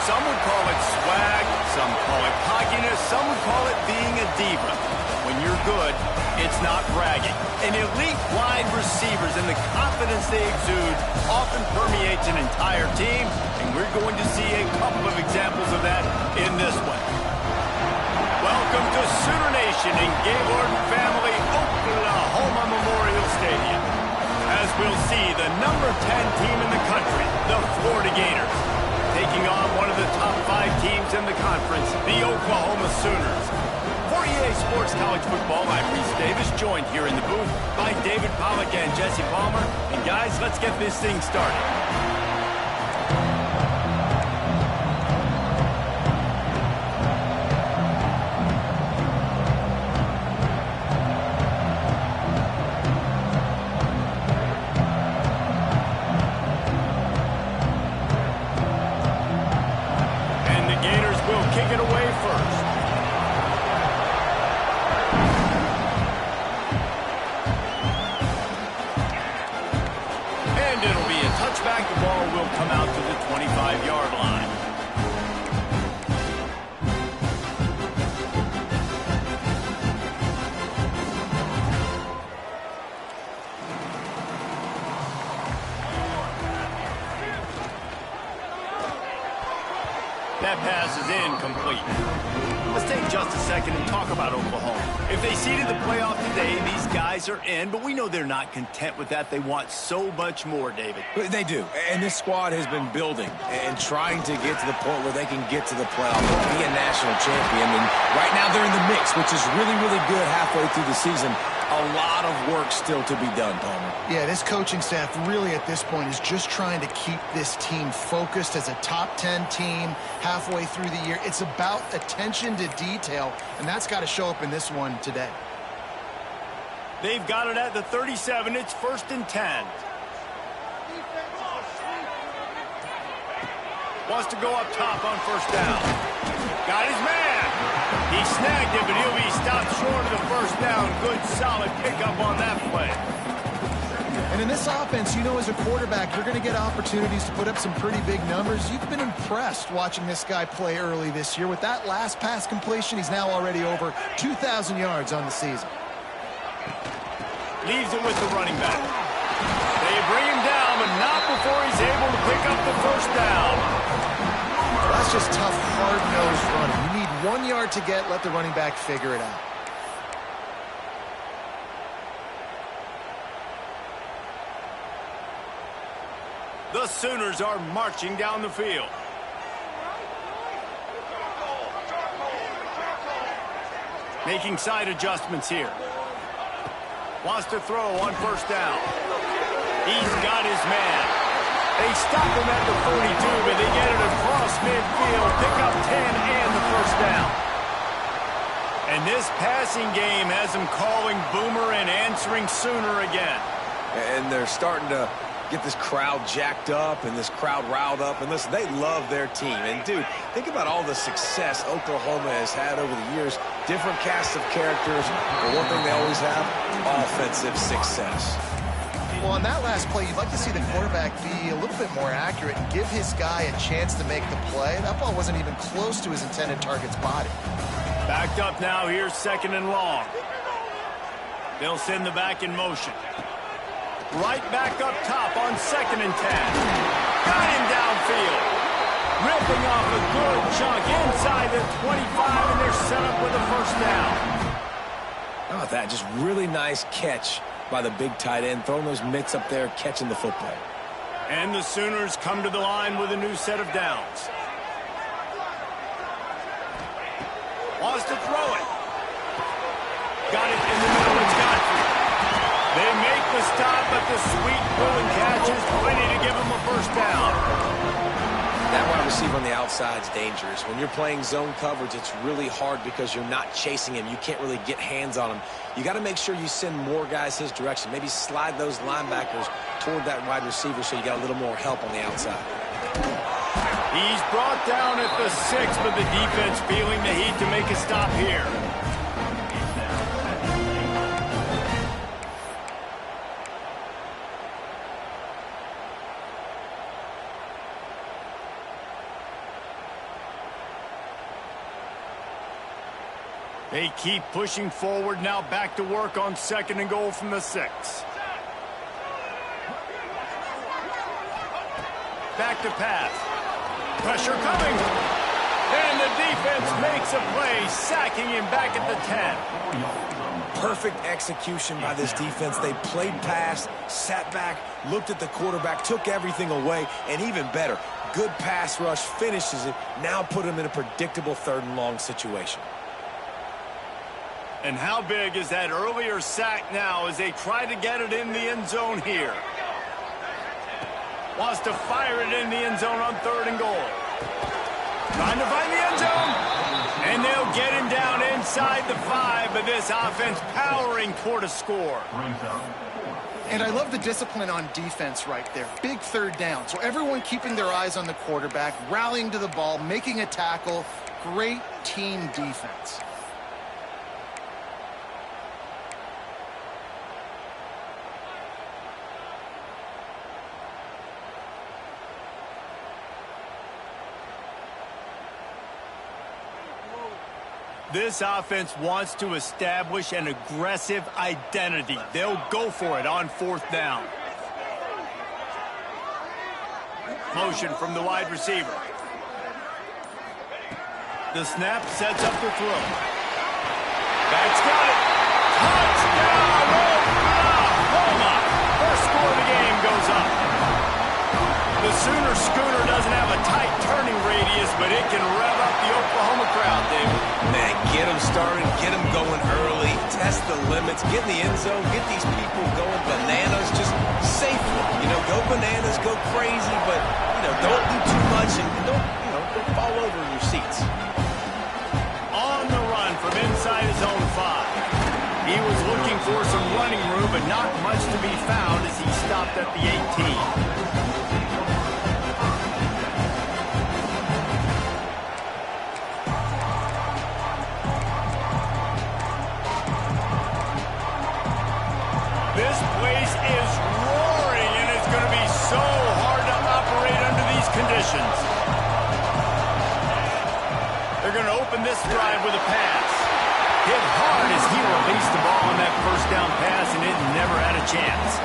Some would call it swag, some call it cockiness, some would call it being a diva. When you're good, it's not bragging. And elite wide receivers and the confidence they exude often permeates an entire team, and we're going to see a couple of examples of that in this one. Welcome to Sooner Nation in Gaylord Family, Oklahoma Memorial Stadium. As we'll see, the number 10 team in the country, the Florida Gators, taking on one of the top 5 teams in the conference, the Oklahoma Sooners. For EA Sports College Football, I'm Reese Davis, joined here in the booth by David Pollack and Jesse Palmer. And guys, let's get this thing started. The ball will come out to the 25-yard line. That pass is incomplete. Let's take just a second and talk about Oklahoma. If they seeded the playoff today, these guys are in, but we know they're not content with that. They want so much more, David. They do, and this squad has been building and trying to get to the point where they can get to the playoff and be a national champion. And right now they're in the mix, which is really, really good halfway through the season. A lot of work still to be done, Palmer. Yeah, this coaching staff really at this point is just trying to keep this team focused as a top 10 team halfway through the year. It's about attention to detail, and that's got to show up in this one today. They've got it at the 37. It's 1st and 10. Wants to go up top on 1st down. Got his man. He snagged it, but he'll be stopped short of the 1st down. Good, solid pickup on that play. And in this offense, you know, as a quarterback, you're going to get opportunities to put up some pretty big numbers. You've been impressed watching this guy play early this year. With that last pass completion, he's now already over 2,000 yards on the season. Leaves it with the running back. They bring him down, but not before he's able to pick up the 1st down. Well, that's just tough, hard-nosed running. You need 1 yard to get, let the running back figure it out. The Sooners are marching down the field. Making side adjustments here. Wants to throw on 1st down. He's got his man. They stop him at the 42, but they get it across midfield. Pick up 10 and the 1st down. And this passing game has them calling Boomer and answering Sooner again. And they're starting to get this crowd jacked up and this crowd riled up. And listen, they love their team. And, dude, think about all the success Oklahoma has had over the years. Different casts of characters. But one thing they always have, offensive success. Well, on that last play, you'd like to see the quarterback be a little bit more accurate and give his guy a chance to make the play. That ball wasn't even close to his intended target's body. Backed up now. Here's 2nd and long. They'll send the back in motion. Right back up top on 2nd and 10. Got him downfield. Ripping off a good chunk inside the 25, and they're set up with a 1st down. How about that? Just really nice catch by the big tight end, throwing those mitts up there, catching the football. And the Sooners come to the line with a new set of downs. Wants to throw it. Got it in the middle. It's Godfrey. They make the stop, but the sweet pulling catch is plenty to give them a 1st down. That wide receiver on the outside is dangerous. When you're playing zone coverage, it's really hard because you're not chasing him. You can't really get hands on him. You got to make sure you send more guys his direction. Maybe slide those linebackers toward that wide receiver so you got a little more help on the outside. He's brought down at the 6, but the defense feeling the heat to make a stop here. They keep pushing forward. Now back to work on 2nd and goal from the 6. Back to pass. Pressure coming. And the defense makes a play, sacking him back at the 10. Perfect execution by this defense. They played pass, sat back, looked at the quarterback, took everything away, and even better, good pass rush, finishes it, now put him in a predictable 3rd and long situation. And how big is that earlier sack now as they try to get it in the end zone here? Wants to fire it in the end zone on 3rd and goal. Trying to find the end zone. And they'll get him down inside the 5, but this offense powering toward a score. And I love the discipline on defense right there. Big 3rd down. So everyone keeping their eyes on the quarterback, rallying to the ball, making a tackle. Great team defense. This offense wants to establish an aggressive identity. They'll go for it on 4th down. Motion from the wide receiver. The snap sets up the throw. That's got it. Touchdown, Oklahoma. First score of the game goes up. The Sooner Schooner doesn't have a tight turning radius, but it can rev up the Oklahoma crowd, David. Man, get them started, get them going early, test the limits, get in the end zone, get these people going bananas just safely. You know, go bananas, go crazy, but, you know, don't do too much and don't fall over in your seats. On the run from inside his own 5. He was looking for some running room, but not much to be found as he stopped at the 18. This place is roaring, and it's going to be so hard to operate under these conditions. They're going to open this drive with a pass. Hit hard as he released the ball on that 1st down pass, and it never had a chance.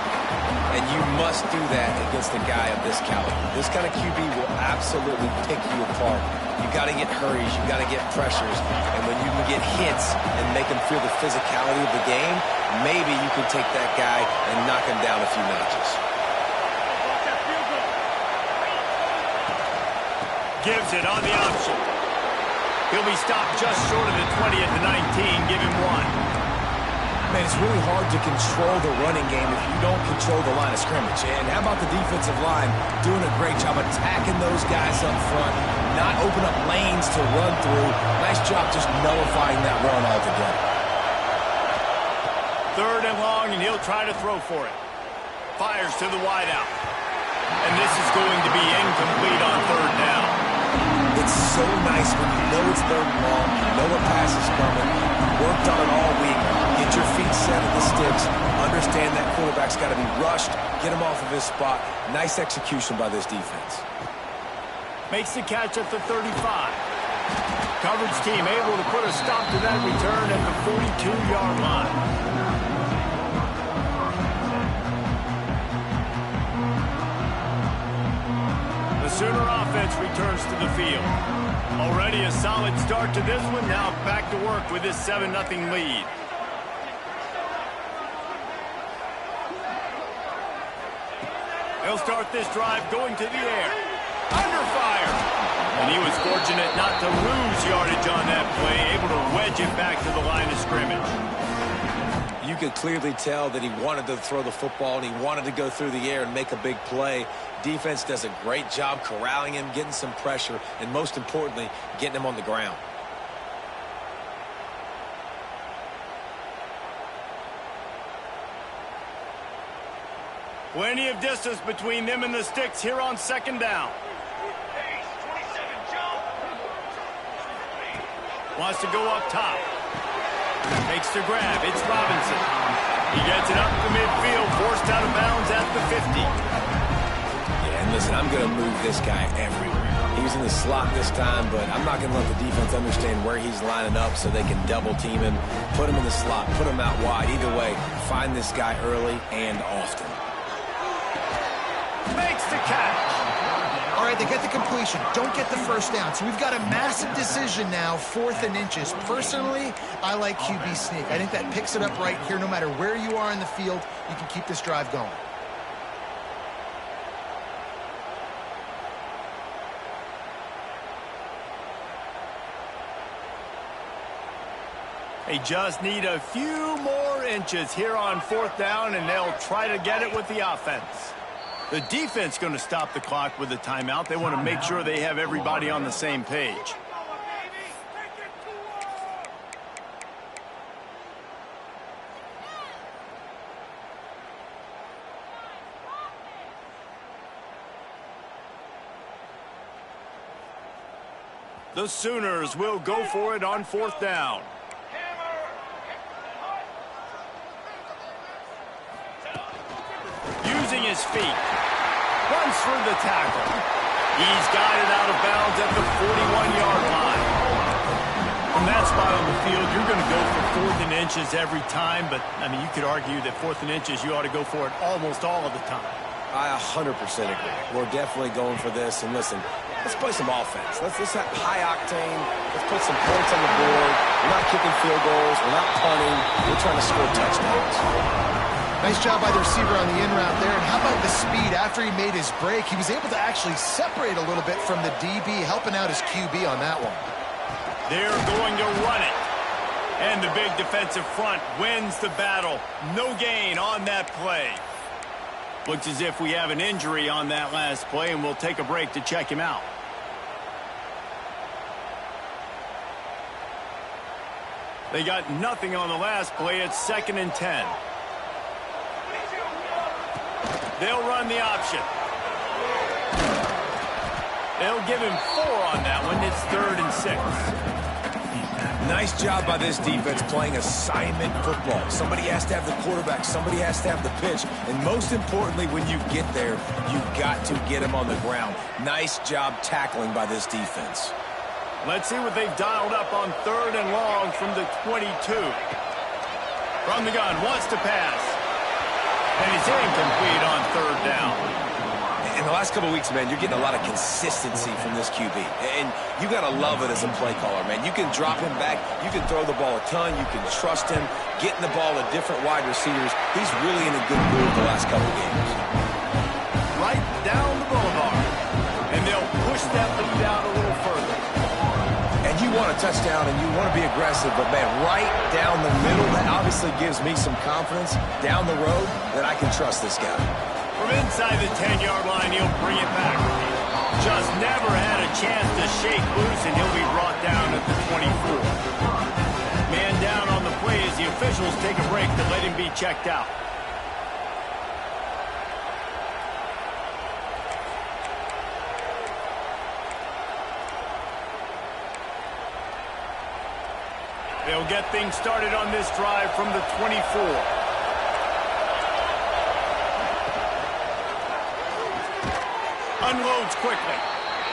And you must do that against a guy of this caliber. This kind of QB will absolutely pick you apart. You got to get hurries, you got to get pressures, and when you can get hits and make him feel the physicality of the game, maybe you can take that guy and knock him down a few notches. Gives it on the option. He'll be stopped just short of the 20 at the 19. Give him 1. Man, it's really hard to control the running game if you don't control the line of scrimmage. And how about the defensive line doing a great job attacking those guys up front, not open up lanes to run through. Nice job just nullifying that run altogether. 3rd and long, and he'll try to throw for it. Fires to the wideout. And this is going to be incomplete on 3rd down. It's so nice when you know it's 3rd and long, you know a pass is coming, you worked on it all week, get your feet set at the sticks, understand that quarterback's got to be rushed, get him off of his spot. Nice execution by this defense. Makes the catch at the 35. Coverage team able to put a stop to that return at the 42-yard line. Sooner offense returns to the field. Already a solid start to this one. Now back to work with this 7-0 lead. They'll start this drive going to the air. Under fire. And he was fortunate not to lose yardage on that play, able to wedge it back to the line of scrimmage. You could clearly tell that he wanted to throw the football and he wanted to go through the air and make a big play. Defense does a great job corralling him, getting some pressure, and most importantly, getting him on the ground. Plenty of distance between them and the sticks here on 2nd down. Wants to go up top. Makes the grab. It's Robinson. He gets it up the midfield, forced out of bounds at the 50. Yeah, and listen, I'm going to move this guy everywhere. He was in the slot this time, but I'm not going to let the defense understand where he's lining up so they can double team him, put him in the slot, put him out wide. Either way, find this guy early and often. Makes the catch. All right, they get the completion. Don't get the first down. So we've got a massive decision now, 4th and inches. Personally, I like QB sneak. I think that picks it up right here. No matter where you are in the field, you can keep this drive going. They just need a few more inches here on 4th down, and they'll try to get it with the offense. The defense going to stop the clock with a timeout. They want to make sure they have everybody on the same page. The Sooners will go for it on 4th down. Using his feet. Runs through the tackle. He's got it out of bounds at the 41-yard line. From that spot on the field, you're going to go for 4th and inches every time, but, I mean, you could argue that 4th and inches, you ought to go for it almost all of the time. I 100% agree. We're definitely going for this. And listen, let's play some offense. Let's have high octane. Let's put some points on the board. We're not kicking field goals. We're not punting. We're trying to score touchdowns. Nice job by the receiver on the in route there. And how about the speed? After he made his break, he was able to actually separate a little bit from the DB, helping out his QB on that one. They're going to run it. And the big defensive front wins the battle. No gain on that play. Looks as if we have an injury on that last play, and we'll take a break to check him out. They got nothing on the last play. It's 2nd and 10. They'll run the option. They'll give him 4 on that one. It's 3rd and 6. Nice job by this defense playing assignment football. Somebody has to have the quarterback. Somebody has to have the pitch. And most importantly, when you get there, you've got to get him on the ground. Nice job tackling by this defense. Let's see what they've dialed up on 3rd and long from the 22. From the gun, wants to pass. And he's incomplete on 3rd down. In the last couple of weeks, man, you're getting a lot of consistency from this QB. And you got to love it as a play caller, man. You can drop him back. You can throw the ball a ton. You can trust him. Getting the ball to different wide receivers. He's really in a good mood the last couple of games. Right down the boulevard. And they'll push that lead out a little further. And you want a touchdown and you want to be aggressive, but, man, right down the middle, that obviously gives me some confidence down the road that I can trust this guy. From inside the 10-yard line, he'll bring it back. Just never had a chance to shake loose, and he'll be brought down at the 24. Man down on the play as the officials take a break to let him be checked out. They'll get things started on this drive from the 24. Unloads quickly.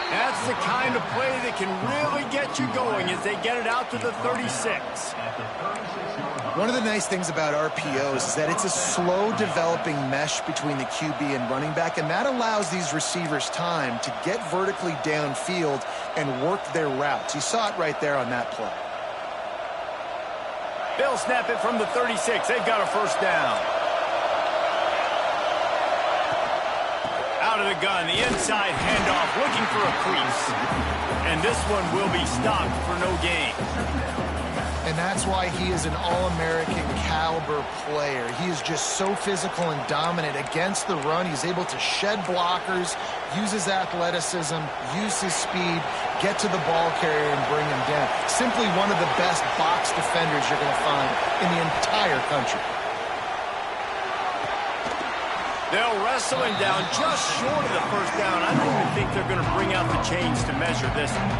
That's the kind of play that can really get you going as they get it out to the 36. One of the nice things about RPOs is that it's a slow developing mesh between the QB and running back, and that allows these receivers time to get vertically downfield and work their routes. You saw it right there on that play. They'll snap it from the 36. They've got a 1st down. Out of the gun, the inside handoff, looking for a crease. And this one will be stopped for no gain. And that's why he is an All-American caliber player. He is just so physical and dominant against the run. He's able to shed blockers, use his athleticism, use his speed, get to the ball carrier and bring him down. Simply one of the best box defenders you're going to find in the entire country. They'll wrestle him down just short of the 1st down. I don't even think they're going to bring out the chains to measure this one.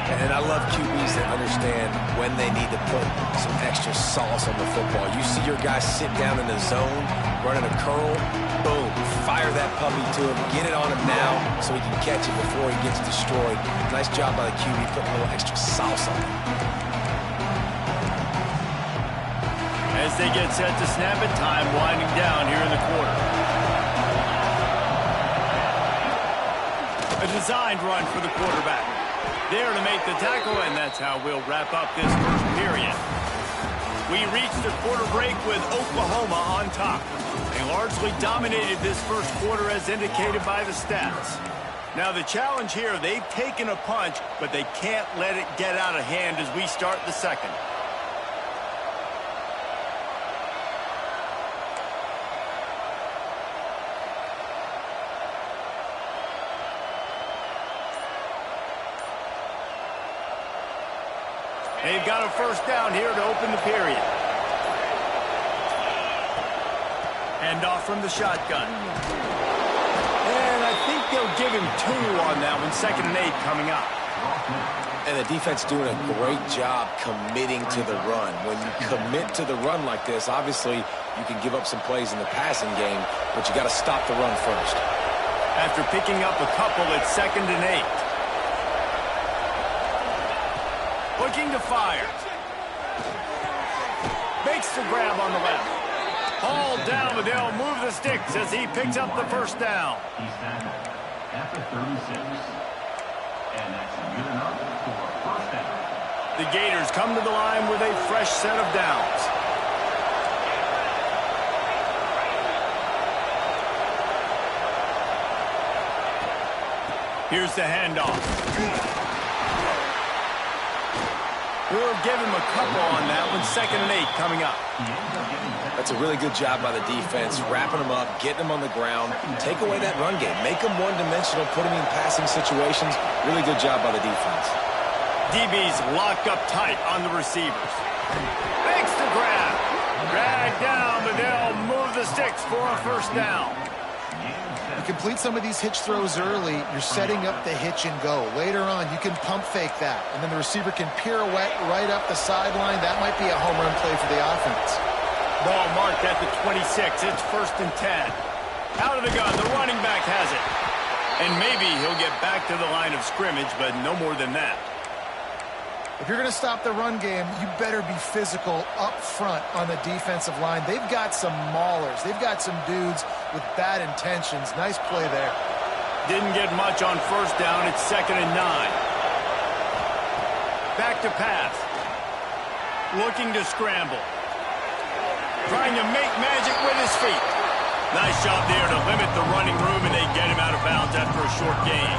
And I love QBs that understand when they need to put some extra sauce on the football. You see your guys sit down in the zone, Running a curl, boom. Fire that puppy to him. Get it on him now so he can catch it before he gets destroyed. Nice job by the QB putting a little extra sauce on it. As they get set to snap it, time winding down here in the quarter. A designed run for the quarterback. There to make the tackle, and that's how we'll wrap up this first period. We reached the quarter break with Oklahoma on top. They largely dominated this first quarter as indicated by the stats. Now the challenge here, they've taken a punch, but they can't let it get out of hand as we start the second. They've got a first down here to open the period. Hand off from the shotgun. And I think they'll give him 2 on that one. 2nd and 8 coming up. And the defense doing a great job committing to the run. When you commit to the run like this, obviously you can give up some plays in the passing game, but you got to stop the run first. After picking up a couple, it's 2nd and 8. Looking to fire. Makes the grab on the left. Hauled down, but they'll move the sticks as he picks up the first down. He's down at the 36. And that's good enough for a first down. The Gators come to the line with a fresh set of downs. Here's the handoff. We'll give him a couple on that one. 2nd and 8 coming up. That's a really good job by the defense, wrapping them up, getting them on the ground, take away that run game, make them one-dimensional, put them in passing situations. Really good job by the defense. DB's locked up tight on the receivers. Makes the grab. Drag down, but they'll move the sticks for a first down. You complete some of these hitch throws early, you're setting up the hitch and go. Later on, you can pump fake that, and then the receiver can pirouette right up the sideline. That might be a home run play for the offense. Ball marked at the 26. It's 1st and 10. Out of the gun, the running back has it. And maybe he'll get back to the line of scrimmage, but no more than that. If you're going to stop the run game, you better be physical up front on the defensive line. They've got some maulers. They've got some dudes with bad intentions. Nice play there. Didn't get much on first down. It's 2nd and 9. Back to pass. Looking to scramble. Trying to make magic with his feet. Nice job there to limit the running room, and they get him out of bounds after a short gain.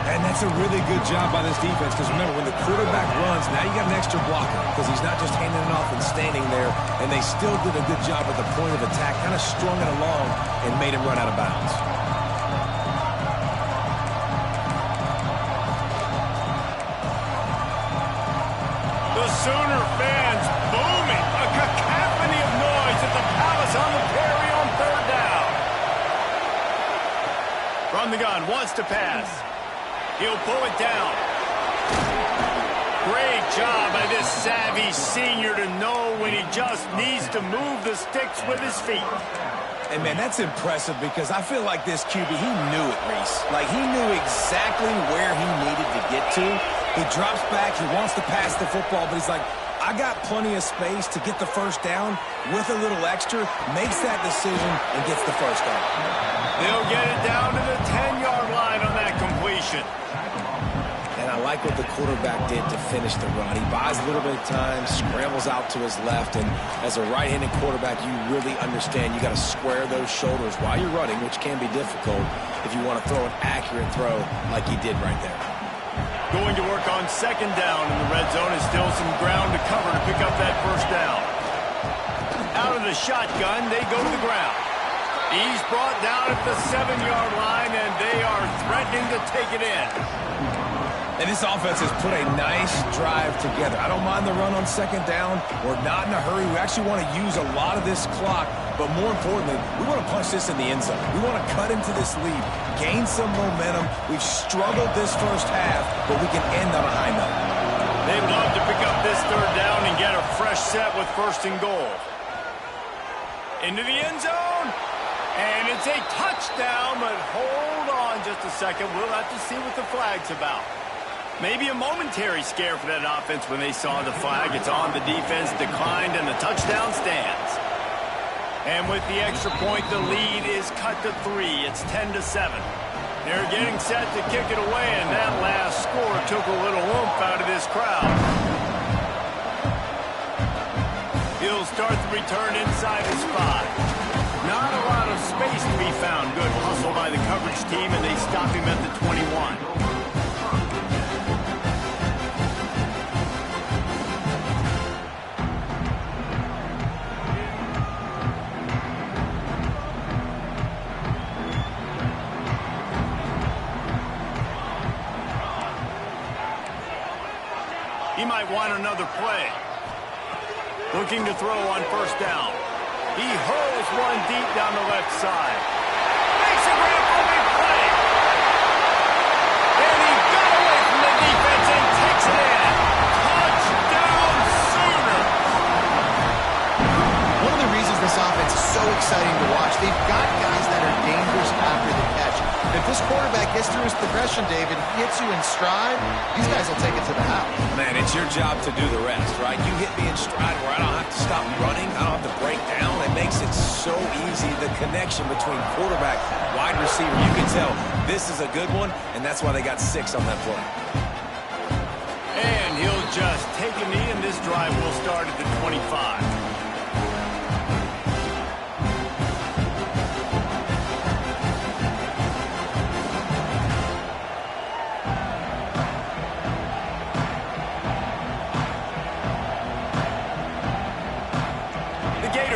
And that's a really good job by this defense, because remember, when the quarterback runs, now you got an extra blocker, because he's not just handing it off and standing there, and they still did a good job at the point of attack, kind of strung it along and made him run out of bounds. The Sooner fans booming, a cacophony of noise at the Palace on the Prairie on 3rd down. From the gun, wants to pass. He'll pull it down. Great job by this savvy senior to know when he just needs to move the sticks with his feet. And, man, that's impressive, because I feel like this QB, he knew it, Reese. Like, he knew exactly where he needed to get to. He drops back. He wants to pass the football, but he's like, I got plenty of space to get the first down with a little extra, makes that decision, and gets the first down. They'll get it down to the 10-yard line on that completion. And I like what the quarterback did to finish the run. He buys a little bit of time, scrambles out to his left, and as a right-handed quarterback, you really understand you got to square those shoulders while you're running, which can be difficult if you want to throw an accurate throw like he did right there. Going to work on 2nd down in the red zone. Is still some ground to cover to pick up that first down. Out of the shotgun, they go to the ground. He's brought down at the 7-yard line, and they are threatening to take it in. And this offense has put a nice drive together. I don't mind the run on 2nd down. We're not in a hurry. We actually want to use a lot of this clock, but more importantly, we want to punch this in the end zone. We want to cut into this lead, gain some momentum. We've struggled this first half, but we can end on a high note. They'd love to pick up this 3rd down and get a fresh set with 1st and goal. Into the end zone. down. And it's a touchdown, but hold on just a second. We'll have to see what the flag's about. Maybe a momentary scare for that offense when they saw the flag. It's on, the defense declined, and the touchdown stands. And with the extra point, the lead is cut to 3. It's 10-7. They're getting set to kick it away, and that last score took a little oomph out of this crowd. He'll start the return inside his 5. Not a lot of space to be found. Good hustle by the coverage team, and they stop him at the 21. He might want another play. Looking to throw on first down. He hurls one deep down the left side. Makes a great open play. And he got away from the defense and takes it in. Touchdown, Sooner. One of the reasons this offense is so exciting to watch, they've got guys that are dangerous after the catch. If this quarterback gets through his progression, David, hits you in stride, these guys will take it to the house. Man, it's your job to do the rest, right? You hit me in stride where I don't have to stop running. I don't have to break down. It makes it so easy. The connection between quarterback, wide receiver, you can tell this is a good one, and that's why they got 6 on that play. And he'll just take a knee, and this drive will start at the 25.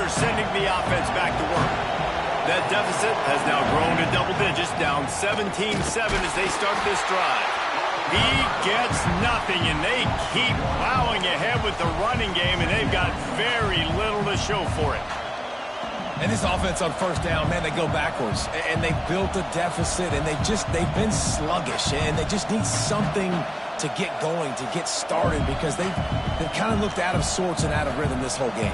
Sending the offense back to work. That deficit has now grown to double digits, down 17-7 as they start this drive. He gets nothing, and they keep plowing ahead with the running game, and they've got very little to show for it. And this offense on first down, man, they go backwards. And they built a deficit, and they've been sluggish, and they just need something to get going, to get started, because they've kind of looked out of sorts and out of rhythm this whole game.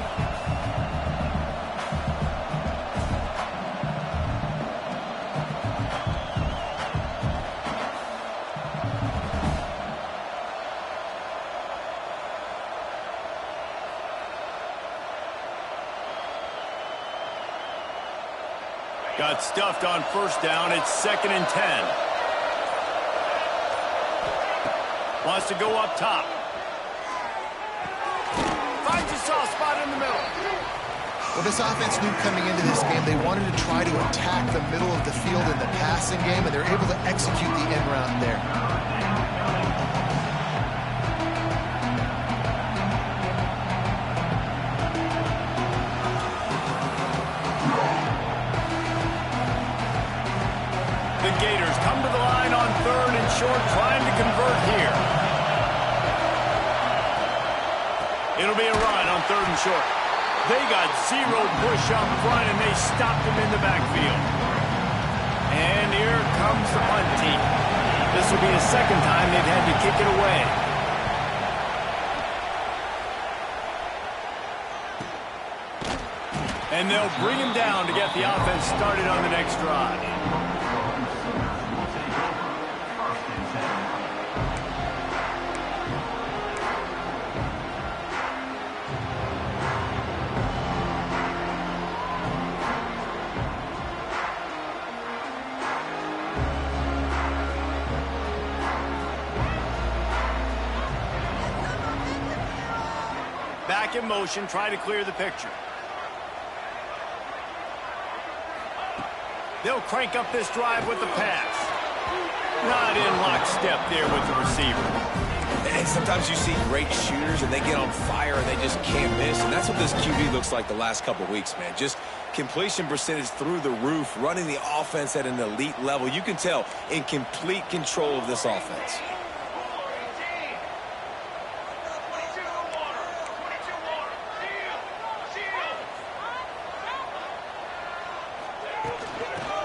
Got stuffed on first down. It's 2nd and 10. Wants to go up top. Finds a soft spot in the middle. Well, this offense knew coming into this game they wanted to try to attack the middle of the field in the passing game, and they're able to execute the end route there. The Gators come to the line on 3rd and short, trying to convert here. It'll be a run on 3rd and short. They got 0 push up front, and they stopped him in the backfield. And here comes the punt team. This will be the 2nd time they've had to kick it away. And they'll bring him down to get the offense started on the next drive. Back in motion, try to clear the picture. They'll crank up this drive with the pass. Not in lockstep there with the receiver. And sometimes you see great shooters, and they get on fire, and they just can't miss. And that's what this QB looks like the last couple of weeks, man. Just completion percentage through the roof, running the offense at an elite level. You can tell in complete control of this offense.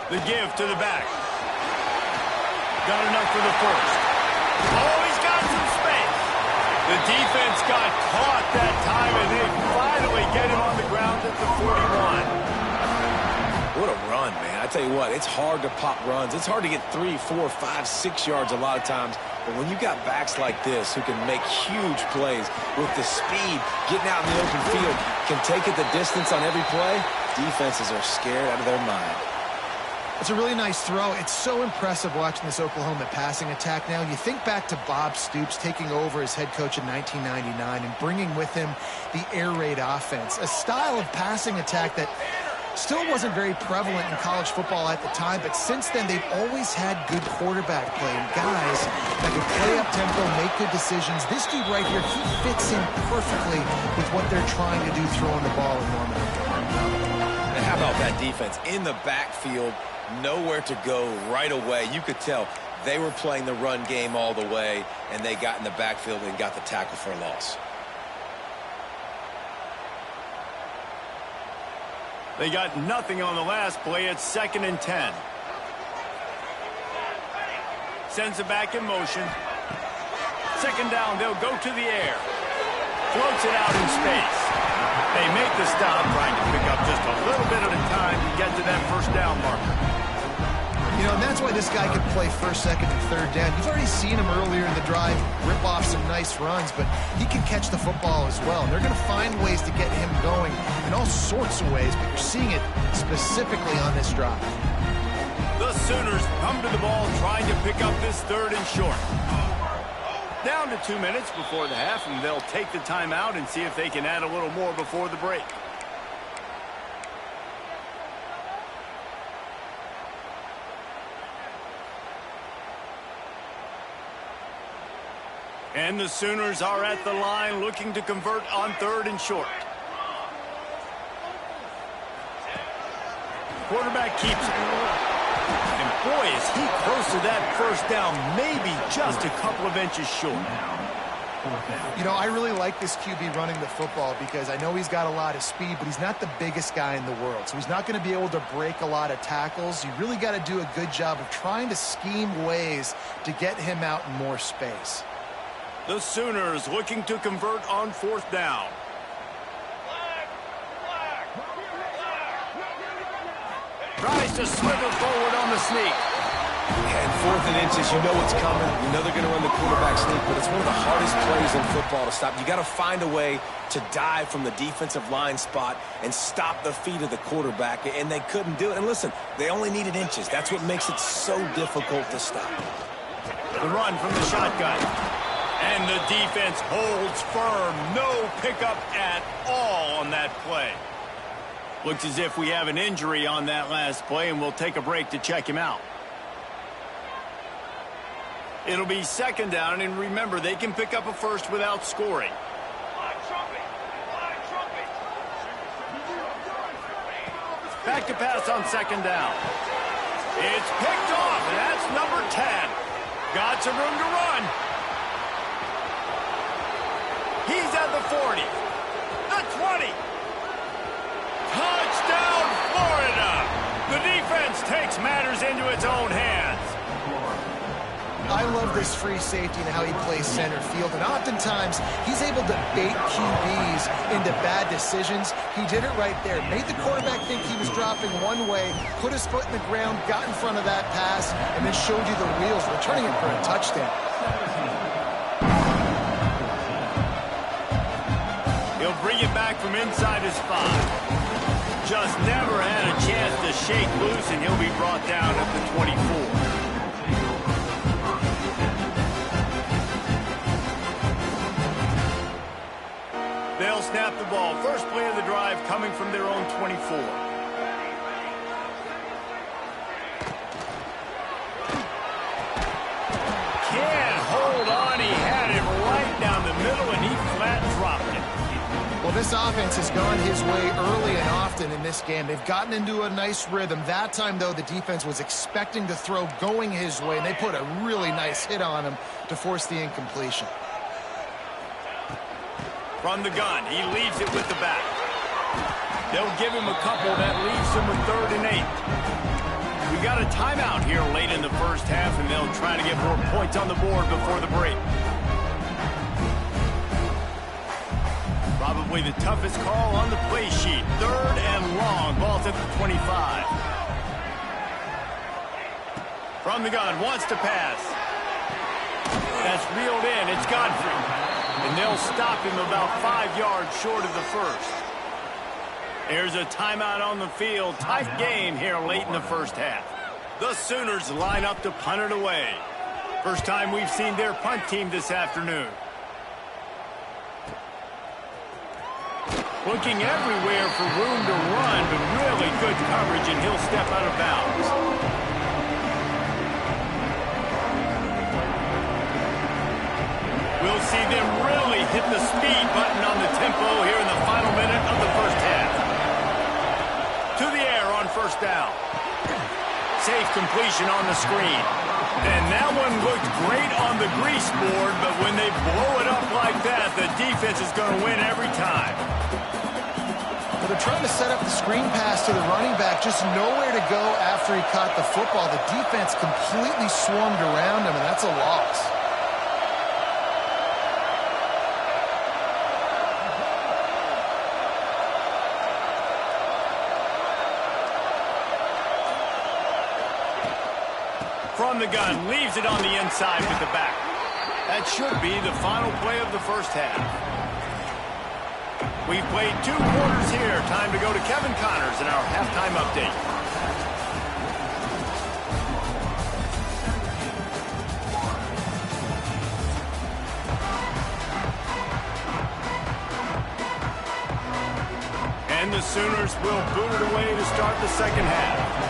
The give to the back. Got enough for the first. Oh, he's got some space. The defense got caught that time, and they finally get him on the ground at the 41. tell you what, it's hard to pop runs. It's hard to get 3, 4, 5, 6 yards a lot of times. But when you got backs like this who can make huge plays with the speed, getting out in the open field, can take it the distance on every play, defenses are scared out of their mind. It's a really nice throw. It's so impressive watching this Oklahoma passing attack now. You think back to Bob Stoops taking over as head coach in 1999 and bringing with him the air raid offense, a style of passing attack that still wasn't very prevalent in college football at the time, but since then they've always had good quarterback play and guys that can play up-tempo, make good decisions. This dude right here, he fits in perfectly with what they're trying to do throwing the ball in Norman. And how about that defense in the backfield, nowhere to go right away. You could tell they were playing the run game all the way, and they got in the backfield and got the tackle for a loss. They got nothing on the last play. It's 2nd and 10. Sends it back in motion. 2nd down, they'll go to the air. Floats it out in space. They make the stop, trying to pick up just a little bit at a time to get to that 1st down marker. You know, and that's why this guy can play 1st, 2nd, and 3rd down. You've already seen him earlier in the drive rip off some nice runs, but he can catch the football as well. And they're going to find ways to get him going in all sorts of ways, but you're seeing it specifically on this drive. The Sooners come to the ball, trying to pick up this 3rd and short. Down to 2 minutes before the half, and they'll take the timeout and see if they can add a little more before the break. And the Sooners are at the line looking to convert on 3rd and short. Quarterback keeps it. And boy, is he close to that 1st down, maybe just a couple of inches short. You know, I really like this QB running the football because I know he's got a lot of speed, but he's not the biggest guy in the world. So he's not going to be able to break a lot of tackles. You really got to do a good job of trying to scheme ways to get him out in more space. The Sooners looking to convert on 4th down. Tries to swivel forward on the sneak. And 4th and inches, you know what's coming. You know they're going to run the quarterback sneak, but it's one of the hardest plays in football to stop. You got to find a way to dive from the defensive line spot and stop the feet of the quarterback, and they couldn't do it. And listen, they only needed inches. That's what makes it so difficult to stop. The run from the shotgun. And the defense holds firm. No pickup at all on that play. Looks as if we have an injury on that last play, and we'll take a break to check him out. It'll be 2nd down, and remember, they can pick up a 1st without scoring. Back to pass on 2nd down. It's picked off, and that's number 10. Got some room to run. He's at the 40, the 20. Touchdown, Florida! The defense takes matters into its own hands. I love this free safety and how he plays center field, and oftentimes he's able to bait QBs into bad decisions. He did it right there. Made the quarterback think he was dropping one way, put his foot in the ground, got in front of that pass, and then showed you the wheels, returning it for a touchdown. He'll bring it back from inside his 5. Just never had a chance to shake loose, and he'll be brought down at the 24. They'll snap the ball. First play of the drive coming from their own 24. Can't hold on. He had it right down the middle, and he flat dropped it. Well, this offense has gone his way early and often in this game. They've gotten into a nice rhythm. That time, though, the defense was expecting to throw going his way, and they put a really nice hit on him to force the incompletion. From the gun, he leaves it with the back. They'll give him a couple. That leaves him with 3rd and 8. We got a timeout here late in the 1st half, and they'll try to get more points on the board before the break. Probably the toughest call on the play sheet. 3rd and long. Ball's at the 25. From the gun, wants to pass. That's reeled in. It's Godfrey. And they'll stop him about 5 yards short of the first. There's a timeout on the field. Tight game here late in the first half. The Sooners line up to punt it away. First time we've seen their punt team this afternoon. Looking everywhere for room to run, but really good coverage, and he'll step out of bounds. We'll see them really hit the speed button on the tempo here in the final minute of the first half. To the air on first down. Safe completion on the screen. And that one looked great on the grease board, but when they blow it up like that, the defense is going to win every time. Well, they're trying to set up the screen pass to the running back, just nowhere to go after he caught the football. The defense completely swarmed around him, and that's a loss. From the gun, leaves it on the inside with the back. That should be the final play of the first half. We've played 2 quarters here. Time to go to Kevin Connors in our halftime update. And the Sooners will boot it away to start the second half.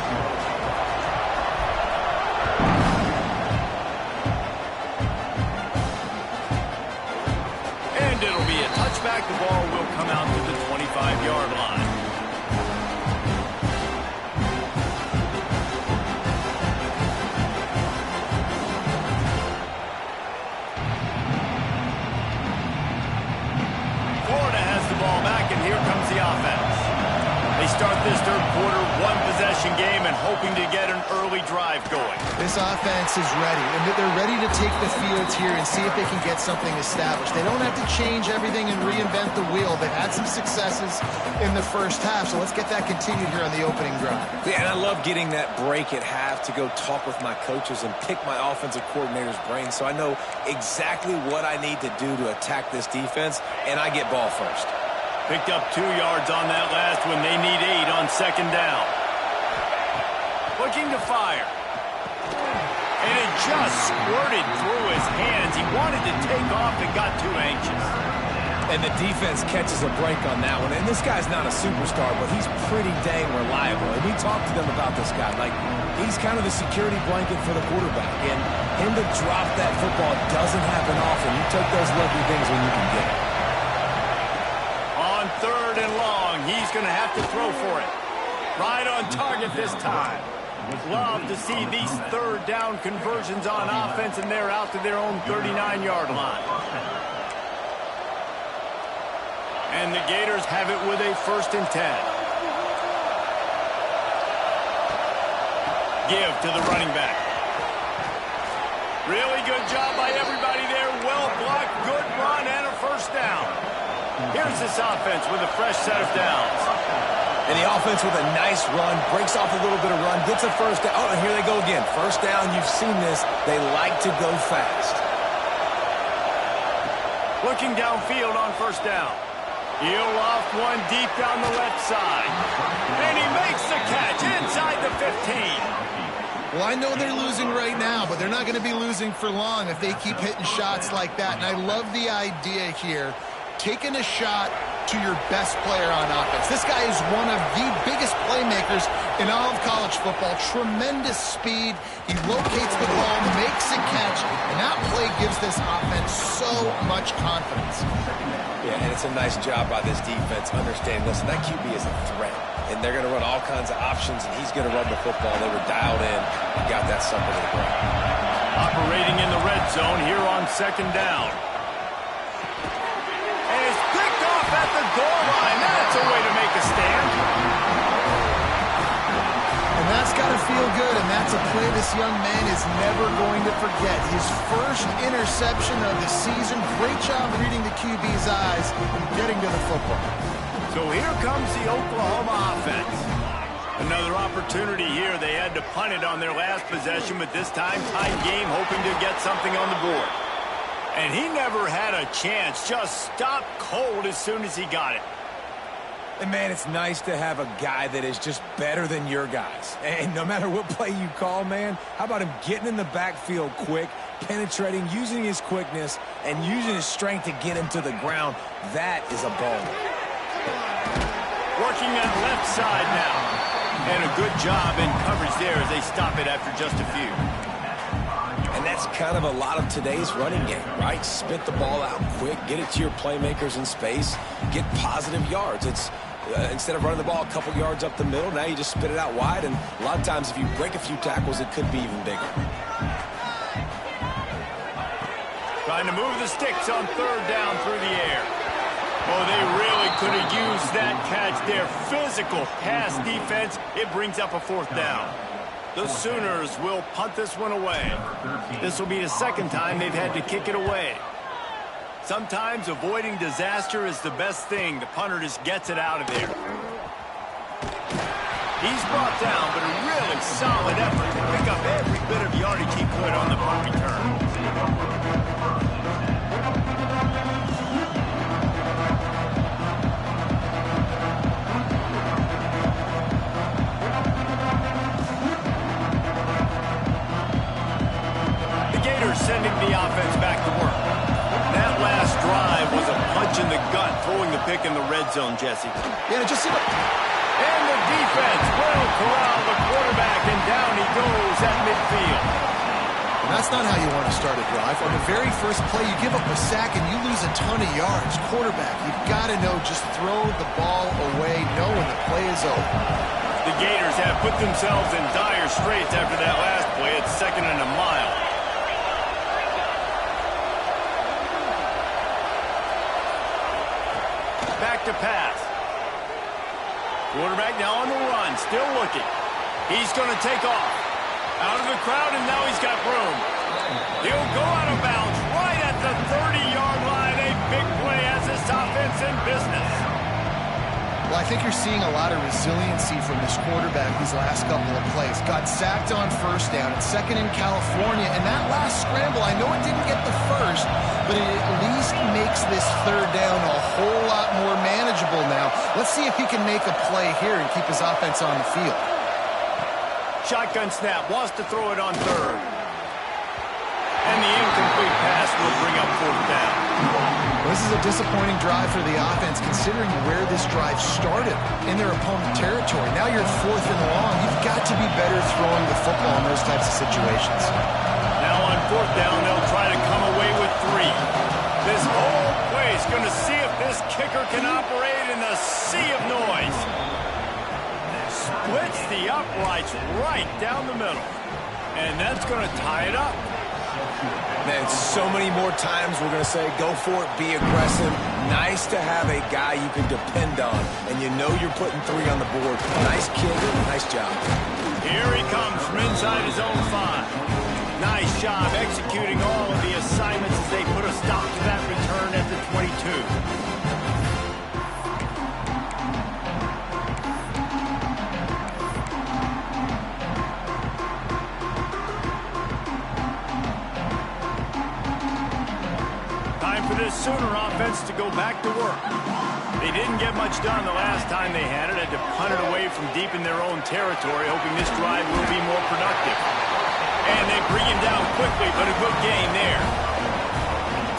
It'll be a touchback. The ball will come out to the 25-yard line. Florida has the ball back, and here comes the offense. They start this third quarter, 1-possession game, and hoping to get an early drive going. This offense is ready, and they're ready to take the field here and see if they can get something established. They don't have to change everything and reinvent the wheel. They've had some successes in the first half, so let's get that continued here on the opening drive. Yeah, and I love getting that break at half to go talk with my coaches and pick my offensive coordinator's brain so I know exactly what I need to do to attack this defense, and I get ball first. Picked up 2 yards on that last one. They need 8 on second down. Looking to fire. And it just squirted through his hands. He wanted to take off and got too anxious. And the defense catches a break on that one. And this guy's not a superstar, but he's pretty dang reliable. And we talked to them about this guy. Like, he's kind of the security blanket for the quarterback. And him to drop that football doesn't happen often. You take those lucky things when you can get it. On third and long, he's going to have to throw for it. Right on target this time. Love to see these third down conversions on offense, and they're out to their own 39-yard line. And the Gators have it with a 1st and 10. Give to the running back. Really good job by everybody there. Well blocked, good run, and a 1st down. Here's this offense with a fresh set of downs. And the offense with a nice run, breaks off a little bit of run, gets a 1st down. Oh, and here they go again. 1st down, you've seen this. They like to go fast. Looking downfield on 1st down. He'll loft one deep down the left side. And he makes the catch inside the 15. Well, I know they're losing right now, but they're not going to be losing for long if they keep hitting shots like that. And I love the idea here. Taking a shot to your best player on offense. This guy is one of the biggest playmakers in all of college football. Tremendous speed. He locates the ball, makes a catch, and that play gives this offense so much confidence. Yeah, and it's a nice job by this defense understanding, listen, that QB is a threat, and they're going to run all kinds of options, and he's going to run the football. They were dialed in and got that sucker to the ground. Operating in the red zone here on 2nd down. At the goal line. That's a way to make a stand. And that's got to feel good, and that's a play this young man is never going to forget. His first interception of the season. Great job reading the QB's eyes and getting to the football. So here comes the Oklahoma offense. Another opportunity here. They had to punt it on their last possession, but this time tied game, hoping to get something on the board. And he never had a chance. Just stopped cold as soon as he got it. And, man, it's nice to have a guy that is just better than your guys. And no matter what play you call, man, how about him getting in the backfield quick, penetrating, using his quickness, and using his strength to get him to the ground? That is a baller. Working that left side now. And a good job in coverage there as they stop it after just a few. And that's kind of a lot of today's running game, right? Spit the ball out quick, get it to your playmakers in space, get positive yards. It's instead of running the ball a couple yards up the middle, now you just spit it out wide, and a lot of times if you break a few tackles, it could be even bigger. Trying to move the sticks on third down through the air. Oh, they really could have used that catch there. Physical pass defense. It brings up a fourth down. The Sooners will punt this one away. This will be the second time they've had to kick it away. Sometimes avoiding disaster is the best thing. The punter just gets it out of there. He's brought down, but a really solid effort to pick up every bit of yardage he could on the punt return. Sending the offense back to work. That last drive was a punch in the gut, throwing the pick in the red zone, Jesse. Yeah, just see And the defense will corral the quarterback, and down he goes at midfield. And that's not how you want to start a drive. On the very first play, you give up a sack and you lose a ton of yards. Quarterback, you've got to know, just throw the ball away, knowing the play is over. The Gators have put themselves in dire straits after that last play. It's 2nd and a mile. Back to pass. Quarterback now on the run, still looking. He's going to take off. Out of the crowd, and now he's got room. He'll go out of bounds right at the 30-yard line. A big play as this offense in business. Well, I think you're seeing a lot of resiliency from this quarterback these last couple of plays. Got sacked on first down. It's 2nd in California. And that last scramble, I know it didn't get the first, but it at least makes this third down a whole lot more manageable now. Let's see if he can make a play here and keep his offense on the field. Shotgun snap, wants to throw it on third. And the incomplete pass will bring up fourth down. This is a disappointing drive for the offense, considering where this drive started in their opponent territory. Now you're 4th and long. You've got to be better throwing the football in those types of situations. Now on fourth down, they'll try to come away with 3. This whole play is going to see if this kicker can operate in the sea of noise. Splits the uprights right down the middle. And that's going to tie it up. Man, so many more times we're going to say, go for it, be aggressive. Nice to have a guy you can depend on, and you know you're putting 3 on the board. Nice kid, nice job. Here he comes from inside his own 5. Nice job executing all of the assignments as they put a stop to that return at the 22. This Sooner offense to go back to work. They didn't get much done the last time they had it. Had to punt it away from deep in their own territory, hoping this drive will be more productive. And they bring him down quickly, but a good gain there.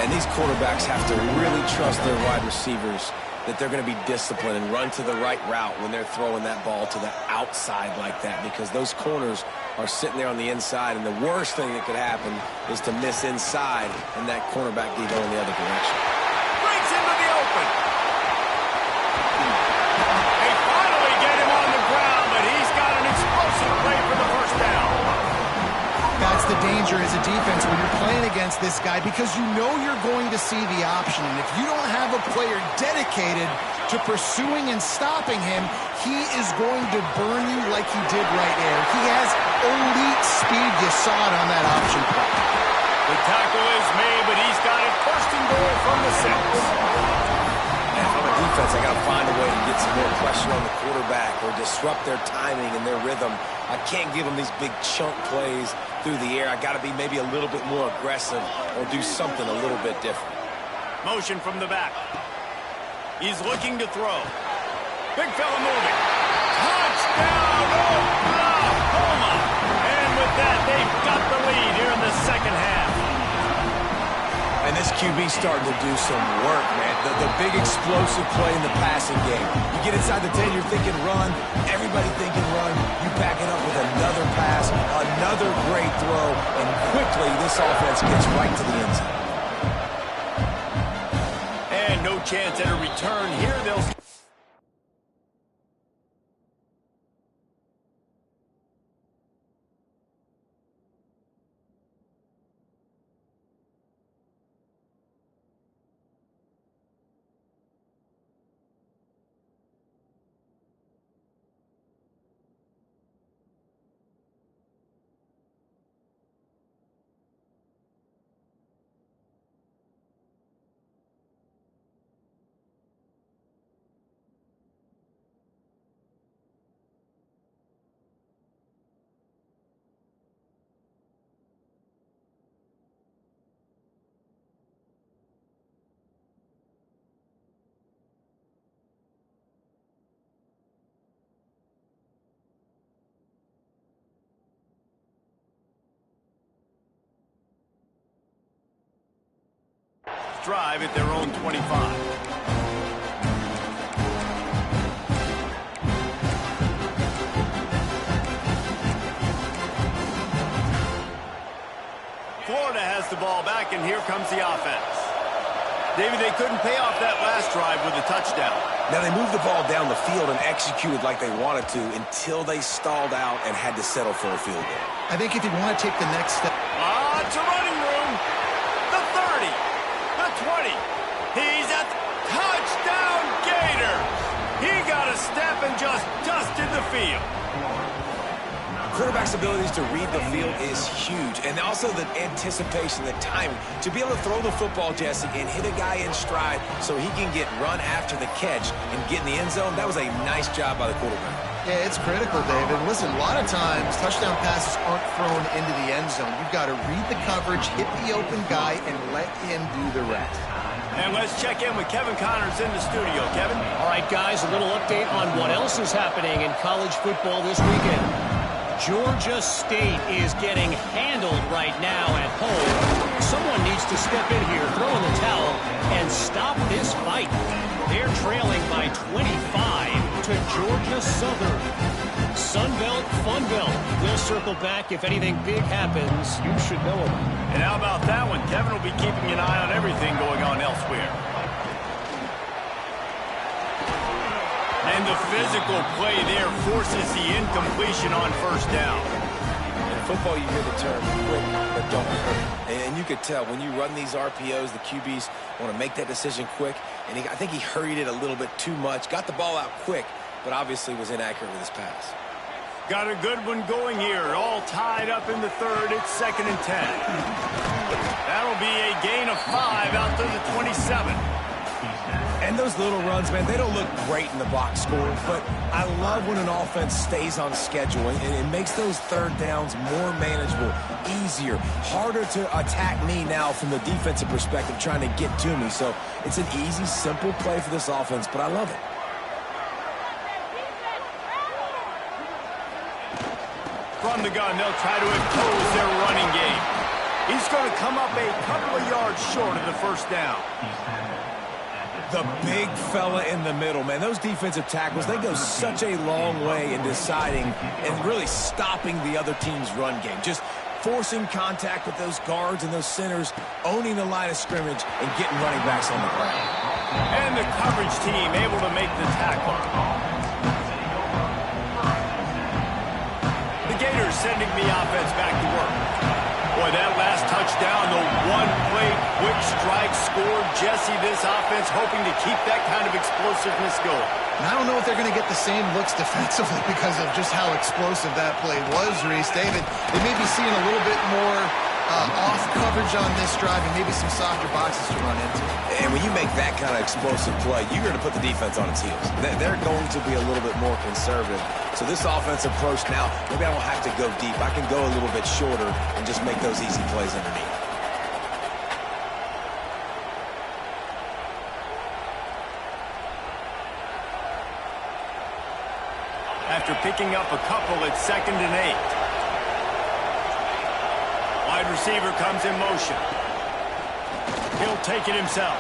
And these quarterbacks have to really trust their wide receivers that they're going to be disciplined and run to the right route when they're throwing that ball to the outside like that, because those corners are sitting there on the inside, and the worst thing that could happen is to miss inside and that cornerback be going the other direction. Breaks into the open. They finally get him on the ground, but he's got an explosive play for the first down. That's the danger as a defense when you're playing against this guy, because you know you're going to see the option. And if you don't have a player dedicated to pursuing and stopping him, he is going to burn you like he did right there. He has elite speed. You saw it on that option play. The tackle is made, but he's got it 1st and goal from the 6. And from a defense, I got to find a way to get some more pressure on the quarterback or disrupt their timing and their rhythm. I can't give them these big chunk plays through the air. I got to be maybe a little bit more aggressive or do something a little bit different. Motion from the back. He's looking to throw. Big fella moving. Touchdown, Oklahoma! And with that, they've got the lead here in the second half. And this QB's starting to do some work, man. The big explosive play in the passing game. You get inside the 10, you're thinking run. Everybody thinking run. You back it up with another pass, another great throw, and quickly this offense gets right to the end zone. And no chance at a return here. They'll... drive at their own 25. Florida has the ball back, and here comes the offense. David, they couldn't pay off that last drive with a touchdown. Now, they moved the ball down the field and executed like they wanted to until they stalled out and had to settle for a field goal. I think if you want to take the next step... It's a running room. The 30. The 20. He's at the touchdown, Gator. He got a step and just dusted the field. Quarterback's abilities to read the field is huge, and also the anticipation, the timing. To be able to throw the football, Jesse, and hit a guy in stride so he can get run after the catch and get in the end zone, that was a nice job by the quarterback. Yeah, it's critical, David. Listen, a lot of times touchdown passes aren't thrown into the end zone. You've got to read the coverage, hit the open guy, and let him do the rest. And let's check in with Kevin Connors in the studio. Kevin? All right, guys, a little update on what else is happening in college football this weekend. Georgia State is getting handled right now at home. Someone needs to step in here, throw in the towel, and stop this fight. They're trailing by 25 to Georgia Southern. Sunbelt, Funbelt. We'll circle back if anything big happens. You should know about it. And how about that one? Kevin will be keeping an eye on everything going on elsewhere. And the physical play there forces the incompletion on first down. In football, you hear the term quick, but don't hurt. And you could tell when you run these RPOs, the QBs want to make that decision quick. And I think he hurried it a little bit too much. Got the ball out quick, but obviously was inaccurate with his pass. Got a good one going here. All tied up in the third. It's 2nd and 10. That'll be a gain of 5 out to the 27. And those little runs, man, they don't look great in the box score, but I love when an offense stays on schedule, and it makes those third downs more manageable, easier, harder to attack me now from the defensive perspective trying to get to me. So it's an easy, simple play for this offense, but I love it. From the gun, they'll try to impose their running game. He's going to come up a couple of yards short of the first down. The big fella in the middle, man. Those defensive tackles, they go such a long way in deciding and really stopping the other team's run game. Just forcing contact with those guards and those centers, owning the line of scrimmage, and getting running backs on the ground. And the coverage team able to make the tackle. The Gators sending the offense back to work. Boy, that last touchdown, the one-play quick strike scored. Jesse, this offense hoping to keep that kind of explosiveness going. And I don't know if they're going to get the same looks defensively because of just how explosive that play was, Reese. David, they may be seeing a little bit more Off coverage on this drive and maybe some softer boxes to run into. And when you make that kind of explosive play, you're going to put the defense on its heels. They're going to be a little bit more conservative. So this offensive approach now, maybe I don't have to go deep. I can go a little bit shorter and just make those easy plays underneath. After picking up a couple, it's 2nd and 8. Wide receiver comes in motion. He'll take it himself.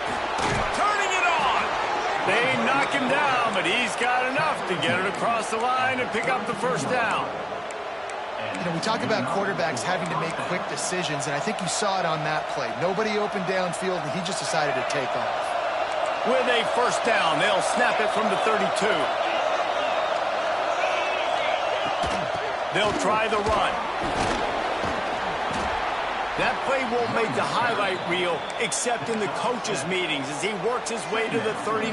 Turning it on. They knock him down, but he's got enough to get it across the line and pick up the first down. You know, we talk about quarterbacks having to make quick decisions, and I think you saw it on that play. Nobody opened downfield, and he just decided to take off. With a first down, they'll snap it from the 32. They'll try the run. That play won't make the highlight reel except in the coaches' meetings as he works his way to the 39.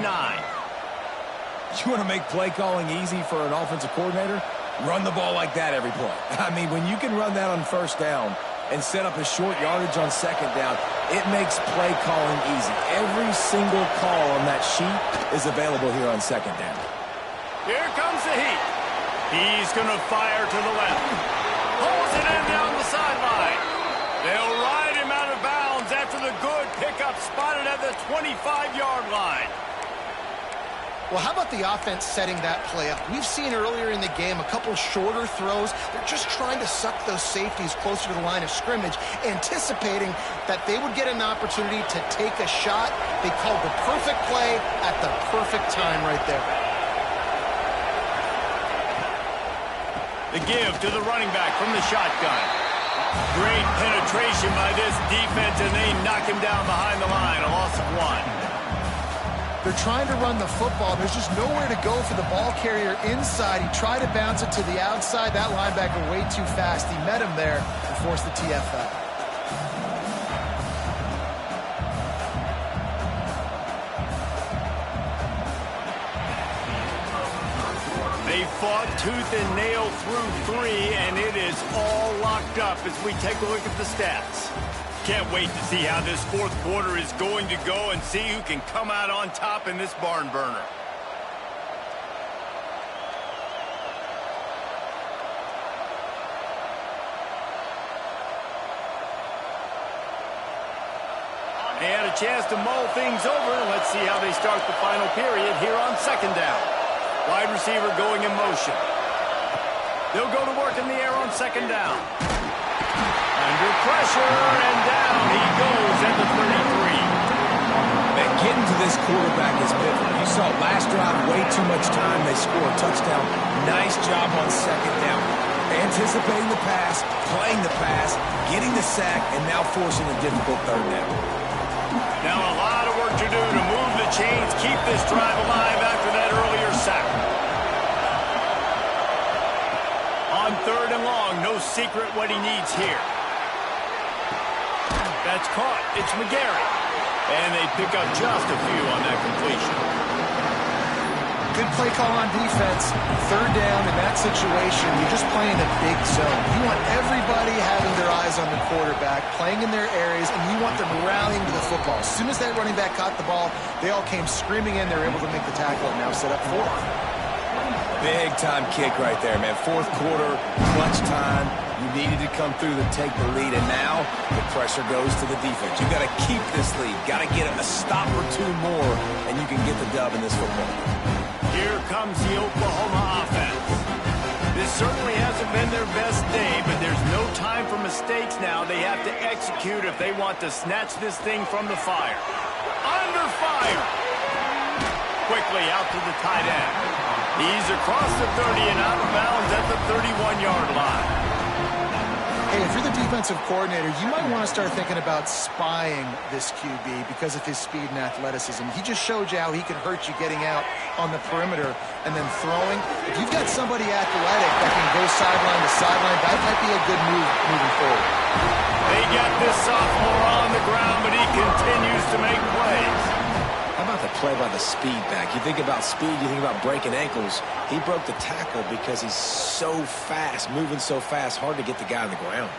You want to make play calling easy for an offensive coordinator? Run the ball like that every play. I mean, when you can run that on first down and set up a short yardage on second down, it makes play calling easy. Every single call on that sheet is available here on second down. Here comes the heat. He's going to fire to the left. Pulls it in down the sideline. They'll ride him out of bounds after the good pickup spotted at the 25-yard line. Well, how about the offense setting that play up? We've seen earlier in the game a couple shorter throws. They're just trying to suck those safeties closer to the line of scrimmage, anticipating that they would get an opportunity to take a shot. They called the perfect play at the perfect time right there. The give to the running back from the shotgun. Great penetration by this defense, and they knock him down behind the line, a loss of 1. They're trying to run the football. There's just nowhere to go for the ball carrier inside. He tried to bounce it to the outside. That linebacker way too fast. He met him there and forced the TFL. They fought tooth and nail through 3, and it is all locked up as we take a look at the stats. Can't wait to see how this fourth quarter is going to go and see who can come out on top in this barn burner. They had a chance to mull things over, and let's see how they start the final period here on second down. Wide receiver going in motion. They'll go to work in the air on second down. Under pressure, and down he goes at the 33. Man, getting to this quarterback is pivotal. You saw last drive, way too much time. They score a touchdown. Nice job on second down. Anticipating the pass, playing the pass, getting the sack, and now forcing a difficult third down. Now a lot of work to do to move the chains, keep this drive alive after that earlier sack. On third and long, no secret what he needs here. That's caught. It's McGarry. And they pick up just a few on that completion. Good play call on defense. Third down in that situation, you're just playing a big zone. You want everybody having their eyes on the quarterback, playing in their areas, and you want them rallying to the football. As soon as that running back caught the ball, they all came screaming in. They were able to make the tackle and now set up fourth. Big-time kick right there, man. Fourth quarter, clutch time. You needed to come through to take the lead, and now the pressure goes to the defense. You got to keep this lead. Got to get a stop or two more, and you can get the dub in this football. Here comes the Oklahoma offense. This certainly hasn't been their best day, but there's no time for mistakes now. They have to execute if they want to snatch this thing from the fire. Under fire. Quickly out to the tight end. He's across the 30 and out of bounds at the 31-yard line. Hey, if you're the defensive coordinator, you might want to start thinking about spying this QB because of his speed and athleticism. He just showed you how he can hurt you getting out on the perimeter and then throwing. If you've got somebody athletic that can go sideline to sideline, that might be a good move moving forward. They got this sophomore on the ground, but he continues to make plays. How about the play by the speed back? You think about speed, you think about breaking ankles. He broke the tackle because he's so fast, moving so fast, hard to get the guy on the ground.